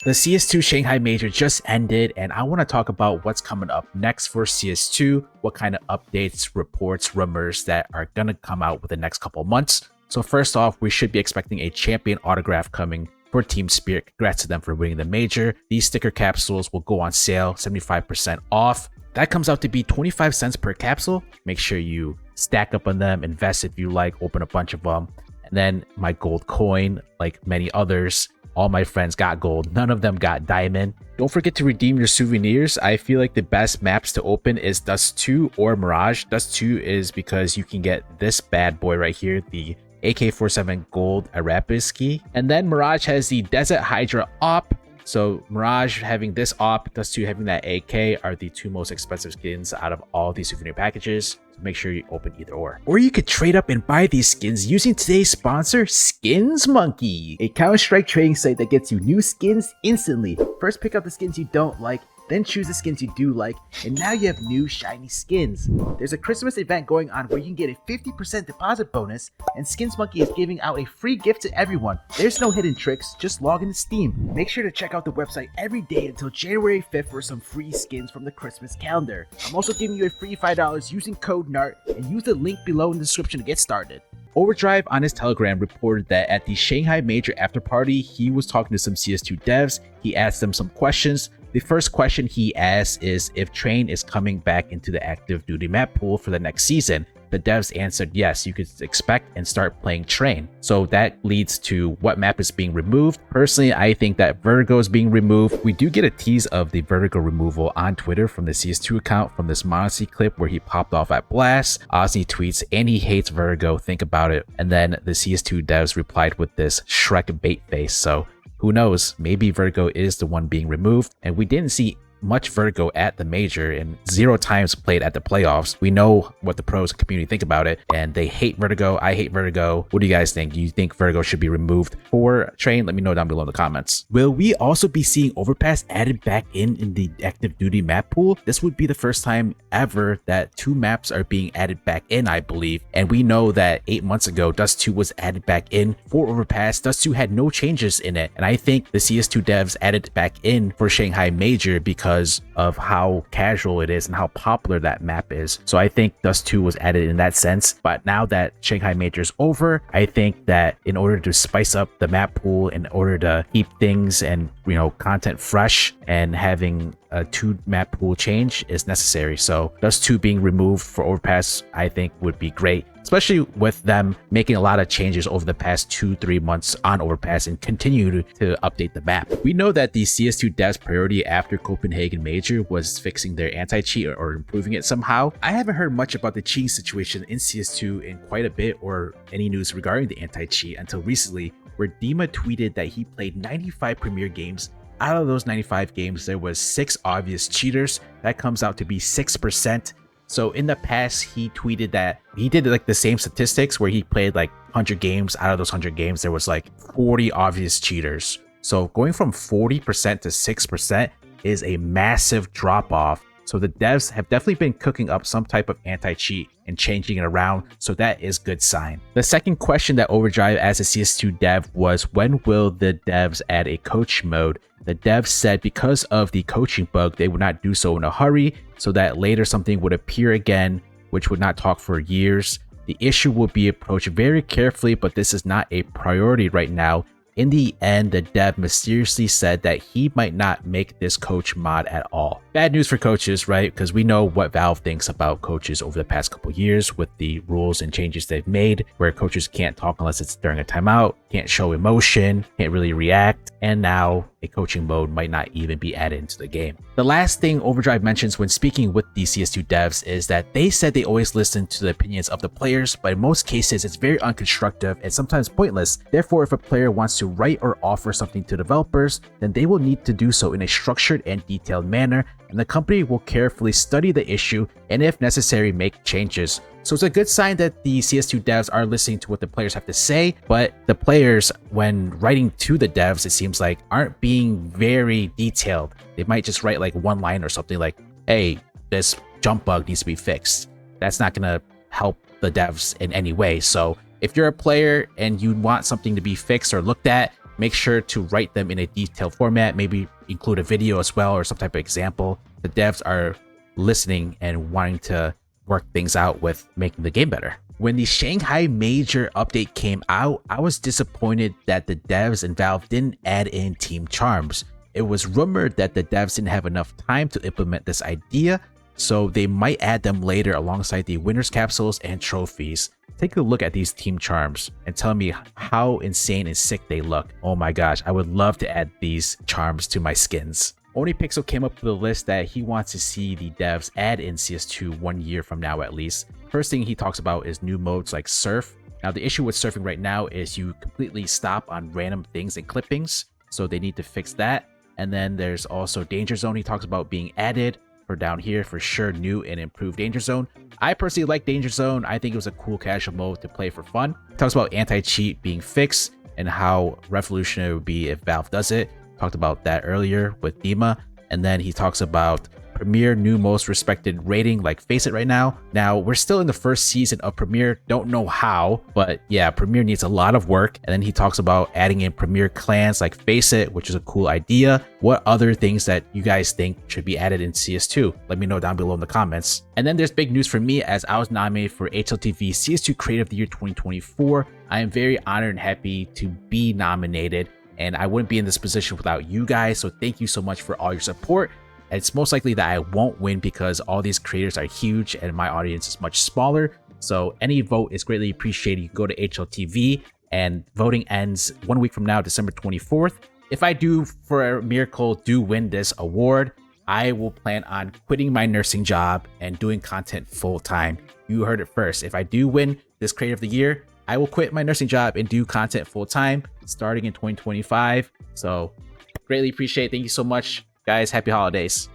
The CS2 Shanghai Major just ended, and I want to talk about what's coming up next for CS2, what kind of updates, reports, rumors that are going to come out within the next couple months. So first off, we should be expecting a champion autograph coming for Team Spirit. Congrats to them for winning the Major. These sticker capsules will go on sale, 75% off. That comes out to be 25 cents per capsule. Make sure you stack up on them, invest if you like, open a bunch of them. And then my gold coin, like many others, all my friends got gold. None of them got diamond. Don't forget to redeem your souvenirs. I feel like the best maps to open is Dust 2 or Mirage. Dust 2 is because you can get this bad boy right here, the AK-47 Gold Arabiski. And then Mirage has the Desert Hydra Op. So Mirage having this op, Dust 2 having that AK are the two most expensive skins out of all these souvenir packages. So make sure you open either or. Or you could trade up and buy these skins using today's sponsor, Skins Monkey, a counterstrike trading site that gets you new skins instantly. First pick up the skins you don't like, then choose the skins you do like, and now you have new shiny skins. There's a Christmas event going on where you can get a 50% deposit bonus, and Skins Monkey is giving out a free gift to everyone. There's no hidden tricks, just log into Steam. Make sure to check out the website every day until January 5th for some free skins from the Christmas calendar. I'm also giving you a free $5 using code NART, and use the link below in the description to get started. Overdrive on his Telegram reported that at the Shanghai Major after party, he was talking to some CS2 devs. He asked them some questions. The first question he asked is if Train is coming back into the active duty map pool for the next season. The devs answered yes, you could expect and start playing Train. So that leads to what map is being removed. Personally, I think that Vertigo is being removed. We do get a tease of the Vertigo removal on Twitter from the CS2 account from this Monacy clip where he popped off at Blast. Ozzy tweets, and he hates Vertigo, think about it. And then the CS2 devs replied with this Shrek bait face. So who knows, maybe Vertigo is the one being removed. And we didn't see much Vertigo at the Major and 0 times played at the playoffs. We know what the pros community think about it, and they hate Vertigo. I hate Vertigo. What do you guys think? Do you think Vertigo should be removed for Train? Let me know down below in the comments. Will we also be seeing Overpass added back in the active duty map pool? This would be the first time ever that 2 maps are being added back in, I believe. And we know that 8 months ago, Dust 2 was added back in for Overpass. Dust 2 had no changes in it. And I think the CS2 devs added back in for Shanghai Major because of how casual it is and how popular that map is. So I think Dust 2 was added in that sense. But now that Shanghai Major is over, I think that in order to spice up the map pool, in order to keep things and content fresh, and having a 2 map pool change is necessary. So Dust 2 being removed for Overpass, I think would be great, especially with them making a lot of changes over the past 2-3 months on Overpass and continue to update the map. We know that the CS2 devs priority after Copenhagen Major was fixing their anti-cheat or improving it somehow. I haven't heard much about the cheating situation in CS2 in quite a bit, or any news regarding the anti-cheat until recently, where Dima tweeted that he played 95 Premier games. Out of those 95 games, there was 6 obvious cheaters. That comes out to be 6%. So in the past, he tweeted that he did like the same statistics where he played like 100 games. Out of those 100 games, there was like 40 obvious cheaters. So going from 40% to 6% is a massive drop off. So the devs have definitely been cooking up some type of anti-cheat and changing it around, so that is good sign. The second question that Overdrive as a CS2 dev was, when will the devs add a coach mode? The devs said because of the coaching bug, they would not do so in a hurry, so that later something would appear again, which would not talk for years. The issue will be approached very carefully, but this is not a priority right now. In the end, the dev mysteriously said that he might not make this coach mod at all. Bad news for coaches, right? Because we know what Valve thinks about coaches over the past couple years with the rules and changes they've made, where coaches can't talk unless it's during a timeout, can't show emotion, can't really react, and now a coaching mode might not even be added into the game. The last thing Overdrive mentions when speaking with the CS2 devs is that they said they always listen to the opinions of the players, but in most cases it's very unconstructive and sometimes pointless. Therefore, if a player wants to write or offer something to developers, then they will need to do so in a structured and detailed manner, and the company will carefully study the issue and if necessary make changes. So it's a good sign that the CS2 devs are listening to what the players have to say, but the players, when writing to the devs, it seems like aren't being very detailed. They might just write like one line or something like, hey, this jump bug needs to be fixed. That's not gonna help the devs in any way. So if you're a player and you want something to be fixed or looked at, make sure to write them in a detailed format, maybe include a video as well or some type of example. The devs are listening and wanting to work things out with making the game better. When the Shanghai Major update came out, I was disappointed that the devs and Valve didn't add in team charms. It was rumored that the devs didn't have enough time to implement this idea, so they might add them later alongside the winners capsules and trophies. Take a look at these team charms and tell me how insane and sick they look. Oh my gosh, I would love to add these charms to my skins. Ohnepixel came up with a list that he wants to see the devs add in CS2 1 year from now at least. First thing he talks about is new modes like surf. Now the issue with surfing right now is you completely stop on random things and clippings, so they need to fix that. And then there's also danger zone he talks about being added for down here, for sure new and improved danger zone. I personally like danger zone. I think it was a cool casual mode to play for fun. He talks about anti-cheat being fixed and how revolutionary it would be if Valve does it. Talked about that earlier with Dima. And then he talks about Premier new most respected rating like Face It right now. Now we're still in the first season of Premier, don't know how, but yeah, Premier needs a lot of work. And then he talks about adding in Premier clans like Face It, which is a cool idea. What other things that you guys think should be added in CS2? Let me know down below in the comments. And then there's big news for me as I was nominated for HLTV CS2 Creative of the Year 2024. I am very honored and happy to be nominated, and I wouldn't be in this position without you guys. So thank you so much for all your support. It's most likely that I won't win because all these creators are huge and my audience is much smaller. So any vote is greatly appreciated. You can go to HLTV and voting ends 1 week from now, December 24th. If I do, for a miracle, do win this award, I will plan on quitting my nursing job and doing content full time. You heard it first. If I do win this Creator of the Year, I will quit my nursing job and do content full time starting in 2025. So greatly appreciate it. Thank you so much. Guys, happy holidays.